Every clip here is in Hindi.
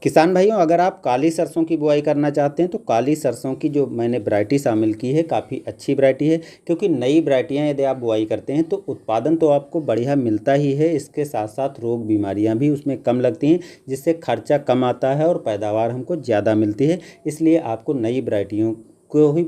किसान भाइयों, अगर आप काली सरसों की बुआई करना चाहते हैं तो काली सरसों की जो मैंने वैरायटी शामिल की है काफ़ी अच्छी वैरायटी है। क्योंकि नई वैरायटियां यदि आप बुआई करते हैं तो उत्पादन तो आपको बढ़िया मिलता ही है, इसके साथ साथ रोग बीमारियां भी उसमें कम लगती हैं, जिससे खर्चा कम आता है और पैदावार हमको ज़्यादा मिलती है। इसलिए आपको नई वैरायटियों को ही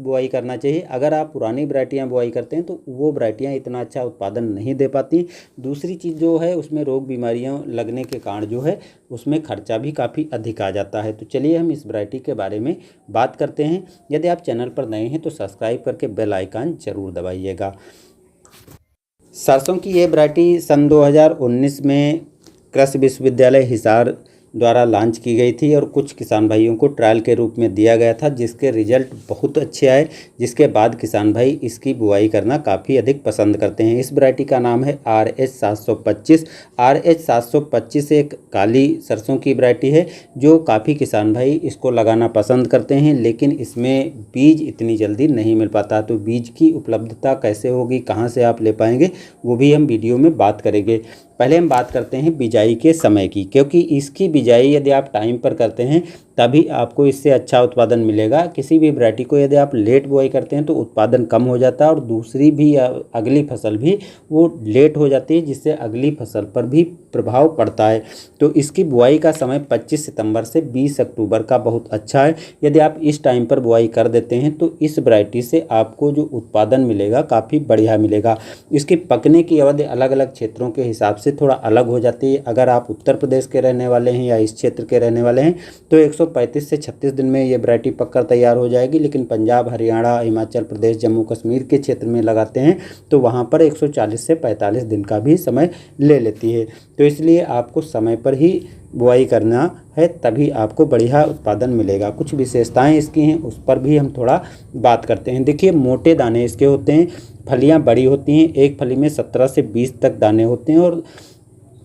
बुआई करना चाहिए। अगर आप पुरानी वैरायटियाँ बुआई करते हैं तो वो वैरायटियाँ इतना अच्छा उत्पादन नहीं दे पाती। दूसरी चीज़ जो है उसमें रोग बीमारियाँ लगने के कारण जो है उसमें खर्चा भी काफ़ी अधिक आ जाता है। तो चलिए हम इस वैरायटी के बारे में बात करते हैं। यदि आप चैनल पर नए हैं तो सब्सक्राइब करके बेल आइकन ज़रूर दबाइएगा। सरसों की ये वैरायटी सन 2019 में कृषि विश्वविद्यालय हिसार द्वारा लॉन्च की गई थी और कुछ किसान भाइयों को ट्रायल के रूप में दिया गया था, जिसके रिजल्ट बहुत अच्छे आए, जिसके बाद किसान भाई इसकी बुआई करना काफ़ी अधिक पसंद करते हैं। इस वैरायटी का नाम है RH 725। RH 725 एक काली सरसों की वैरायटी है जो काफ़ी किसान भाई इसको लगाना पसंद करते हैं, लेकिन इसमें बीज इतनी जल्दी नहीं मिल पाता। तो बीज की उपलब्धता कैसे होगी, कहाँ से आप ले पाएंगे, वो भी हम वीडियो में बात करेंगे। पहले हम बात करते हैं बिजाई के समय की, क्योंकि इसकी बिजाई यदि आप टाइम पर करते हैं तभी आपको इससे अच्छा उत्पादन मिलेगा। किसी भी वैरायटी को यदि आप लेट बुआई करते हैं तो उत्पादन कम हो जाता है और दूसरी भी अगली फसल भी वो लेट हो जाती है, जिससे अगली फसल पर भी प्रभाव पड़ता है। तो इसकी बुआई का समय 25 सितंबर से 20 अक्टूबर का बहुत अच्छा है। यदि आप इस टाइम पर बुआई कर देते हैं तो इस वैरायटी से आपको जो उत्पादन मिलेगा काफ़ी बढ़िया मिलेगा। इसकी पकने की अवधि अलग अलग क्षेत्रों के हिसाब से थोड़ा अलग हो जाती है। अगर आप उत्तर प्रदेश के रहने वाले हैं या इस क्षेत्र के रहने वाले हैं तो 135 से 36 दिन में ये वैरायटी पककर तैयार हो जाएगी, लेकिन पंजाब, हरियाणा, हिमाचल प्रदेश, जम्मू कश्मीर के क्षेत्र में लगाते हैं तो वहाँ पर 140 से 45 दिन का भी समय ले लेती है। तो इसलिए आपको समय पर ही बुआई करना है, तभी आपको बढ़िया उत्पादन मिलेगा। कुछ विशेषताएं इसकी हैं, उस पर भी हम थोड़ा बात करते हैं। देखिए, मोटे दाने इसके होते हैं, फलियां बड़ी होती हैं, एक फली में 17 से 20 तक दाने होते हैं और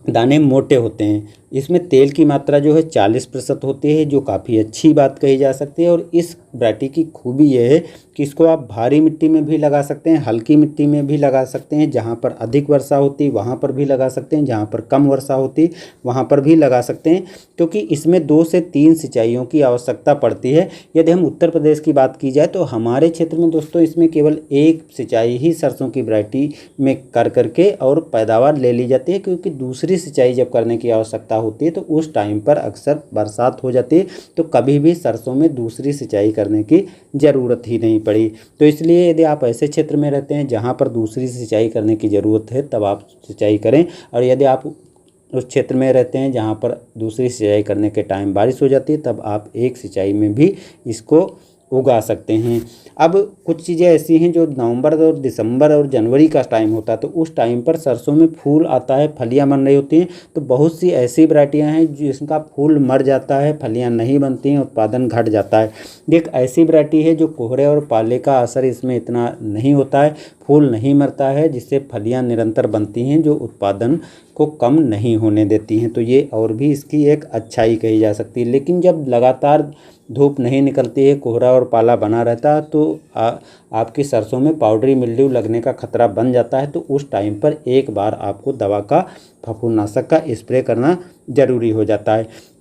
दाने मोटे होते हैं। इसमें तेल की मात्रा जो है 40% होती है, जो काफ़ी अच्छी बात कही जा सकती है। और इस वैरायटी की खूबी यह है कि इसको आप भारी मिट्टी में भी लगा सकते हैं, हल्की मिट्टी में भी लगा सकते हैं, जहाँ पर अधिक वर्षा होती वहाँ पर भी लगा सकते हैं, जहाँ पर कम वर्षा होती वहाँ पर भी लगा सकते हैं, क्योंकि इसमें 2 से 3 सिंचाइयों की आवश्यकता पड़ती है। यदि हम उत्तर प्रदेश की बात की जाए तो हमारे क्षेत्र में दोस्तों इसमें केवल एक सिंचाई ही सरसों की वैरायटी में कर करके और पैदावार ले ली जाती है, क्योंकि दूसरी सिंचाई जब करने की आवश्यकता होती है तो उस टाइम पर अक्सर बरसात हो जाती है, तो कभी भी सरसों में दूसरी सिंचाई करने की ज़रूरत ही नहीं पड़ी। तो इसलिए यदि आप ऐसे क्षेत्र में रहते हैं जहाँ पर दूसरी सिंचाई करने की ज़रूरत है तब आप सिंचाई करें, और यदि आप उस क्षेत्र में रहते हैं जहाँ पर दूसरी सिंचाई करने के टाइम बारिश हो जाती है तब आप एक सिंचाई में भी इसको उगा सकते हैं। अब कुछ चीज़ें ऐसी हैं जो नवंबर और दिसंबर और जनवरी का टाइम होता है, तो उस टाइम पर सरसों में फूल आता है, फलियां बन रही होती हैं। तो बहुत सी ऐसी वैरायटियां हैं जिसका फूल मर जाता है, फलियां नहीं बनती हैं, उत्पादन घट जाता है। एक ऐसी वैरायटी है जो कोहरे और पाले का असर इसमें इतना नहीं होता है, फूल नहीं मरता है, जिससे फलियां निरंतर बनती हैं जो उत्पादन को कम नहीं होने देती हैं। तो ये और भी इसकी एक अच्छाई कही जा सकती है। लेकिन जब लगातार धूप नहीं निकलती है, कोहरा और पाला बना रहता है, तो आपकी सरसों में पाउडरी मिल्ड्यू लगने का खतरा बन जाता है। तो उस टाइम पर एक बार आपको दवा का, फफूंदनाशक का स्प्रे करना ज़रूरी हो जाता है।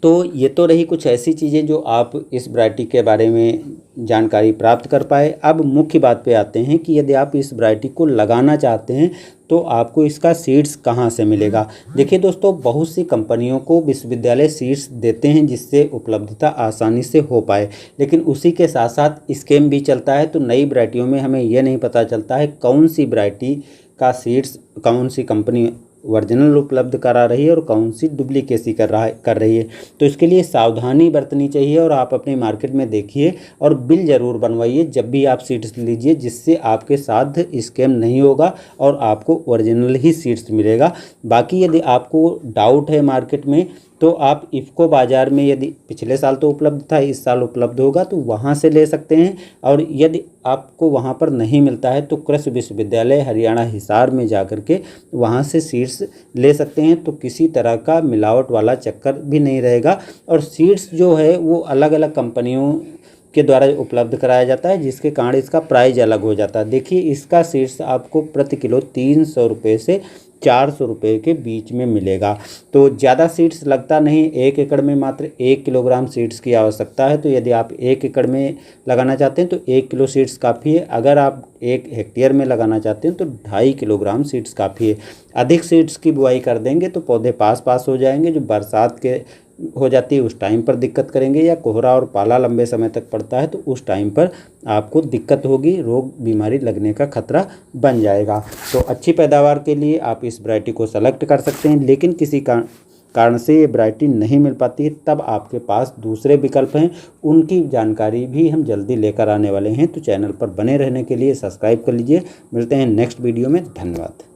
तो ये तो रही कुछ ऐसी चीज़ें जो आप इस वैरायटी के बारे में जानकारी प्राप्त कर पाए। अब मुख्य बात पे आते हैं कि यदि आप इस वैरायटी को लगाना चाहते हैं तो आपको इसका सीड्स कहाँ से मिलेगा। देखिए दोस्तों, बहुत सी कंपनियों को विश्वविद्यालय सीड्स देते हैं जिससे उपलब्धता आसानी से हो पाए, लेकिन उसी के साथ साथ स्कैम भी चलता है। तो नई वैरायटियों में हमें ये नहीं पता चलता है कौन सी वैरायटी का सीड्स कौन सी कंपनी ओरिजिनल उपलब्ध करा रही है और कौन सी डुप्लीकेसी कर रही है। तो इसके लिए सावधानी बरतनी चाहिए और आप अपने मार्केट में देखिए और बिल ज़रूर बनवाइए जब भी आप सीड्स लीजिए, जिससे आपके साथ स्कैम नहीं होगा और आपको ओरिजिनल ही सीड्स मिलेगा। बाकी यदि आपको डाउट है मार्केट में तो आप इफ़को बाज़ार में, यदि पिछले साल तो उपलब्ध था, इस साल उपलब्ध होगा, तो वहाँ से ले सकते हैं। और यदि आपको वहाँ पर नहीं मिलता है तो कृषि विश्वविद्यालय हरियाणा हिसार में जा कर के वहाँ से सीड्स ले सकते हैं। तो किसी तरह का मिलावट वाला चक्कर भी नहीं रहेगा। और सीड्स जो है वो अलग अलग कंपनियों के द्वारा उपलब्ध कराया जाता है, जिसके कारण इसका प्राइस अलग हो जाता है। देखिए, इसका सीड्स आपको प्रति किलो 300 रुपये से 400 रुपये के बीच में मिलेगा। तो ज़्यादा सीड्स लगता नहीं, 1 एकड़ में मात्र 1 किलोग्राम सीड्स की आवश्यकता है। तो यदि आप 1 एकड़ में लगाना चाहते हैं तो 1 किलो सीड्स काफ़ी है। अगर आप 1 हेक्टेयर में लगाना चाहते हैं तो 2.5 किलोग्राम सीड्स काफ़ी है। अधिक सीड्स की बुआई कर देंगे तो पौधे पास पास हो जाएंगे, जो बरसात के हो जाती है उस टाइम पर दिक्कत करेंगे, या कोहरा और पाला लंबे समय तक पड़ता है तो उस टाइम पर आपको दिक्कत होगी, रोग बीमारी लगने का खतरा बन जाएगा। तो अच्छी पैदावार के लिए आप इस वैरायटी को सेलेक्ट कर सकते हैं। लेकिन किसी कारण से ये वैरायटी नहीं मिल पाती है, तब आपके पास दूसरे विकल्प हैं, उनकी जानकारी भी हम जल्दी लेकर आने वाले हैं। तो चैनल पर बने रहने के लिए सब्सक्राइब कर लीजिए। मिलते हैं नेक्स्ट वीडियो में। धन्यवाद।